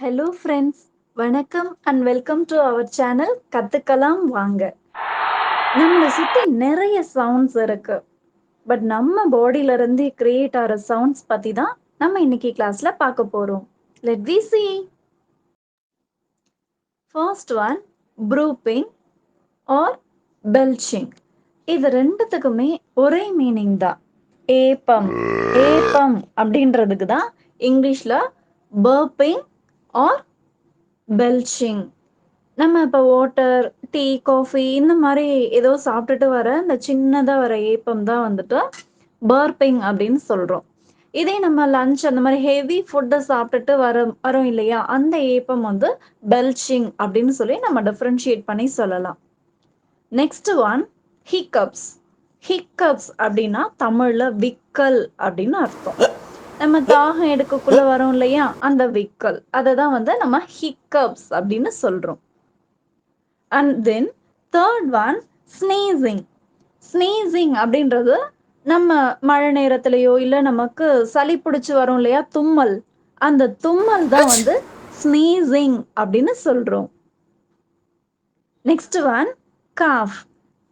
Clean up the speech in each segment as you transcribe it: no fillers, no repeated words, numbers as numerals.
Hello friends, வணக்கம் and welcome to our channel கத்துக்கலாம் வாங்க. நம்மளை சுத்தி நிறைய சவுண்ட்ஸ் இருக்கு. பட் நம்ம பாடியில இருந்து கிரியேட் ஆகிற சவுண்ட்ஸ் பத்தி தான் நம்ம இன்னைக்கு கிளாஸ்ல பார்க்க போறோம். Let we see. First one, brooping or belching. இது ரெண்டுத்துக்குமே ஒரே மீனிங் தான். ஏப்பம் ஏப்பம் அப்படின்றதுக்கு தான் இங்கிலீஷ்ல burping or belching. நம்ம இப்போ வாட்டர், டீ, காஃபி இந்த மாதிரி ஏதோ சாப்பிட்டுட்டு வர இந்த சின்னதாக வர ஏப்பம் தான் வந்துட்டு பர்பிங் அப்படின்னு சொல்கிறோம். இதே நம்ம லஞ்ச் அந்த மாதிரி ஹெவி ஃபுட்டை சாப்பிட்டுட்டு வரோம் இல்லையா, அந்த ஏப்பம் வந்து பெல்ச்சிங் அப்படின்னு சொல்லி நம்ம டிஃப்ரென்ஷியேட் பண்ணி சொல்லலாம். Next one, hiccups. ஹிக்கப்ஸ் அப்படின்னா தமிழ்ல விக்கல் அப்படின்னு அர்த்தம். நம்ம தாகம் எடுக்கக்குள்ள வரோம் இல்லையா, அந்த விக்கல், அதை தான் வந்து நம்ம ஹிக்கப்ஸ் அப்படின்னு சொல்றோம். And then third one, sneezing. Sneezing அப்படின்றது நம்ம மழை நேரத்திலேயோ இல்லை நமக்கு சளி பிடிச்சி வரும் இல்லையா, தும்மல், அந்த தும்மல் தான் வந்து ஸ்னீசிங் அப்படின்னு சொல்றோம். Next one, cough.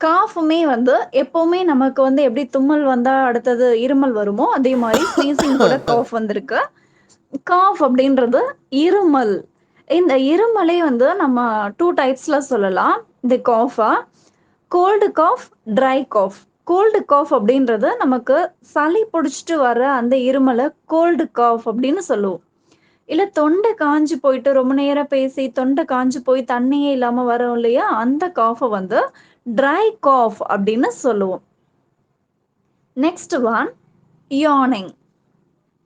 காஃபுமே வந்து எப்பவுமே நமக்கு வந்து எப்படி தும்மல் வந்தா அடுத்தது இருமல் வருமோ, அதே மாதிரி ஸ்னீசிங் கூட காஃப் வந்திருக்கு. காஃப் அப்படின்றது இருமல். இந்த இருமலே வந்து நம்ம 2 டைப்ஸ்ல சொல்லலாம் இந்த காஃபா. Cold cough, dry cough. Cold cough அப்படின்றது நமக்கு சளி பிடிச்சிட்டு வர அந்த இருமலை கோல்டு காஃப் அப்படின்னு சொல்லுவோம். இல்ல தொண்டை காஞ்சு போயிட்டு ரொம்ப நேரம் பேசி தொண்டை காஞ்சு போய் தண்ணியே இல்லாம வரும் இல்லையா, அந்த காஃபை வந்து ட்ரை காஃப் அப்படின்னு சொல்லுவோம். Next one, யானிங்.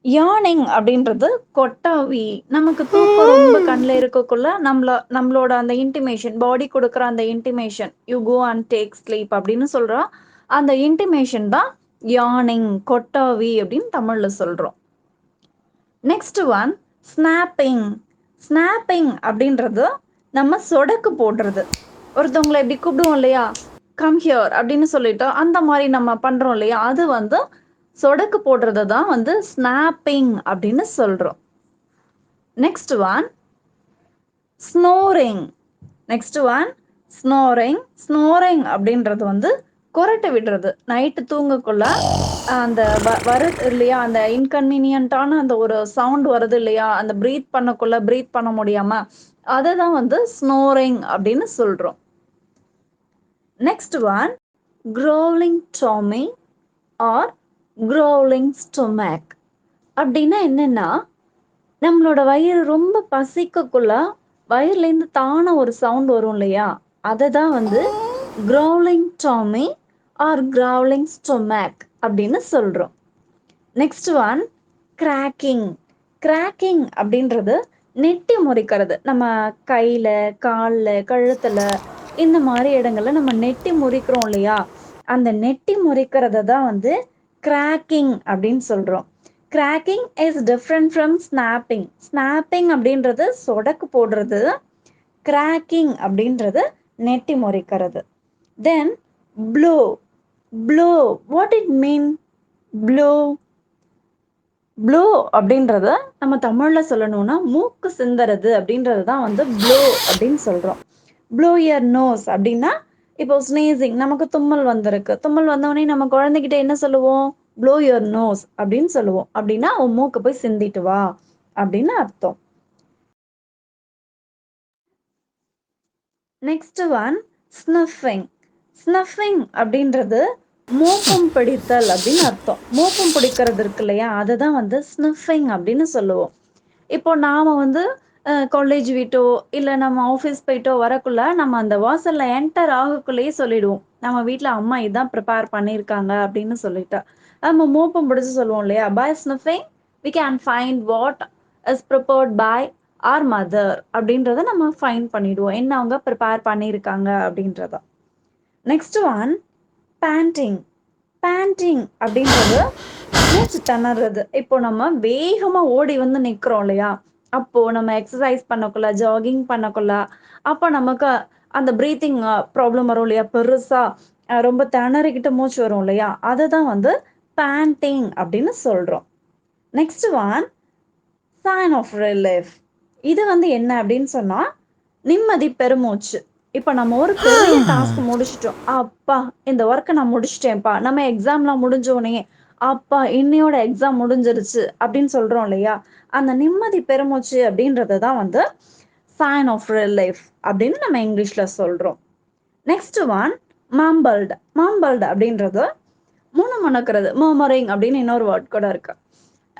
யானிங் அப்படின்றது கொட்டாவி. நமக்கு தூக்கம் ரொம்ப கண்ணில் இருக்கக்குள்ள நம்மளோட அந்த இன்டிமேஷன், பாடி கொடுக்குற அந்த intimation, you go and take sleep அப்படின்னு சொல்றோம். அந்த இன்டிமேஷன் தான் யானிங், கொட்டாவி அப்படின்னு தமிழ்ல சொல்றோம். Next one, snapping. ஸ்னாப்பிங் அப்படின்றது நம்ம சொடக்கு போடுறது. ஒருத்தவங்களை எப்படி கூப்பிடுவோம் இல்லையா, கம் ஹியர் அப்படின்னு சொல்லிட்டு அந்த மாதிரி நம்ம பண்றோம் இல்லையா, அது வந்து சொடக்கு போடுறது தான் வந்து ஸ்னாப்பிங் அப்படின்னு சொல்றோம். Next one, snoring. Next one, snoring. Snoring அப்படின்றது வந்து கொரட்டை விடுறது. நைட்டு தூங்கக்குள்ள அந்த வருது இல்லையா, அந்த இன்கன்வீனியன்ட்டான அந்த ஒரு சவுண்ட் வருது இல்லையா, அந்த பிரீத் பண்ணக்குள்ள பிரீத் பண்ண முடியாம, அதை தான் வந்து ஸ்னோரிங் அப்படின்னு சொல்றோம். Next one, growling tummy or growling stomach. அப்படின்னா என்னன்னா, நம்மளோட வயிறு ரொம்ப பசிக்கக்குள்ள வயிறுலேருந்து தான ஒரு சவுண்ட் வரும் இல்லையா, அதை தான் வந்து growling tummy or growling stomach அப்படின்னு சொல்றோம். Next one, cracking. கிராக்கிங் அப்படின்றது நெட்டி முறிக்கிறது. நம்ம கையில, காலில், கழுத்துல இந்த மாதிரி இடங்கள்ல நம்ம நெட்டி முறிக்கிறோம் இல்லையா, அந்த நெட்டி முறிக்கிறத தான் வந்து கிராக்கிங் அப்படின்னு சொல்றோம். Cracking is different from snapping. Snapping அப்படின்றது சொடக்கு போடுறது, கிராக்கிங் அப்படின்றது நெட்டி முறிக்கிறது. Then blow. Blow, what it mean? Blow blow அப்படின்றத நம்ம தமிழ்ல சொல்லணும்னா மூக்கு சிந்தறது அப்படின்றது தான் வந்து ப்ளோ அப்படின்னு சொல்றோம். ப்ளோ யர் நோஸ் அப்படின்னா, இப்போ ஸ்னீசிங், நமக்கு தும்மல் வந்திருக்கு, தும்மல் வந்தவொடனே நம்ம குழந்தைகிட்ட என்ன சொல்லுவோம், ப்ளோ யுவர் நோஸ் அப்படின்னு சொல்லுவோம். அப்படின்னா உன் மூக்கு போய் சிந்திட்டு வா அப்படின்னு அர்த்தம். Next one, ஸ்னஃபிங். ஸ்னஃபிங் அப்படின்றது மோப்பம் பிடித்தல் அப்படின்னு அர்த்தம். மோப்பம் பிடிக்கிறது இருக்கு இல்லையா, அதை தான் வந்து ஸ்னஃபிங் அப்படின்னு சொல்லுவோம். இப்போ நாம வந்து காலேஜ் விட்டோ இல்லை நம்ம ஆஃபீஸ் போயிட்டோ வரக்குள்ள நம்ம அந்த வாசல்ல என்டர் ஆகக்குள்ளேயே சொல்லிடுவோம், நம்ம வீட்டில் அம்மா இதான் ப்ரிப்பேர் பண்ணியிருக்காங்க அப்படின்னு சொல்லிட்டு. நம்ம மோப்பம் பிடிச்சு சொல்லுவோம் இல்லையா, by sniffing we can find what is prepared by our mother அப்படின்றத நம்ம ஃபைண்ட் பண்ணிடுவோம், என்ன அவங்க ப்ரிப்பேர் பண்ணியிருக்காங்க அப்படின்றத. Next one, banding. பேண்டிங் அப்படின்றது மூச்சு திணறது. இப்போ நம்ம வேகமா ஓடி வந்து நிக்கிறோம் இல்லையா, அப்போ நம்ம எக்ஸசைஸ் பண்ணக்குள்ள, ஜாகிங் பண்ணக்குள்ள, அப்போ நமக்கு அந்த பிரீத்திங் ப்ராப்ளம் வரும் இல்லையா, பெருசா ரொம்ப திணறிக்கிட்டு மூச்சு வரும் இல்லையா, அதை தான் வந்து பேண்டிங் அப்படின்னு சொல்றோம். Next one, sign of relief. இது வந்து என்ன அப்படின்னு சொன்னா நிம்மதி பெருமூச்சு. இப்ப நம்ம ஒரு பெரிய டாஸ்க் முடிச்சிட்டோம். அப்பா இந்த ஒர்க்க நான் முடிச்சிட்டேன்ப்பா. நம்ம எக்ஸாம்லாம் முடிஞ்ச உடனே, அப்பா இன்னையோட எக்ஸாம் முடிஞ்சிருச்சு அப்படின்னு சொல்றோம் இல்லையா? அந்த நிம்மதி பெருமூச்சு அப்படின்றது தான் வந்து சைன் ஆஃப் ரிலீஃப் அப்படின்னு நம்ம இங்கிலீஷ்ல சொல்றோம். Next one மம்பிள்டு. மம்பிள்டு அப்படின்றது முணுமுணுக்கிறது. மர்மரிங் அப்படின்னு இன்னொரு வேர்ட் கூட இருக்கு.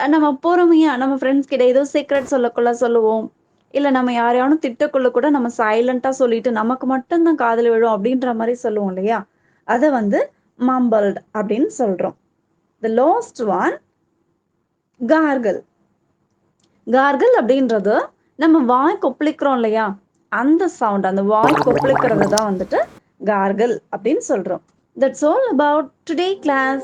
நம்ம பொறுமையா நம்ம ஃப்ரெண்ட்ஸ் கிட்ட ஏதோ சீக்ரெட் சொல்லக்குள்ள சொல்லுவோம். இல்ல நம்ம யாரையானும் திட்டக்குள்ள கூட நம்ம சைலண்டா சொல்லிட்டு நமக்கு மட்டும் தான் காதுல விழும் அப்படின்ற மாரி சொல்லுவோம் இல்லையா? அத வந்து மம்பிள்டு அப்படின்னு சொல்றோம். The last one gargle. gargle அப்படின்றது நம்ம வாய் கொப்பளிக்கிறோம் இல்லையா? அந்த சவுண்ட் அந்த வாய் கொப்பளிக்கிறது தான் வந்துட்டு gargle அப்படின்னு சொல்றோம். That's all about today class.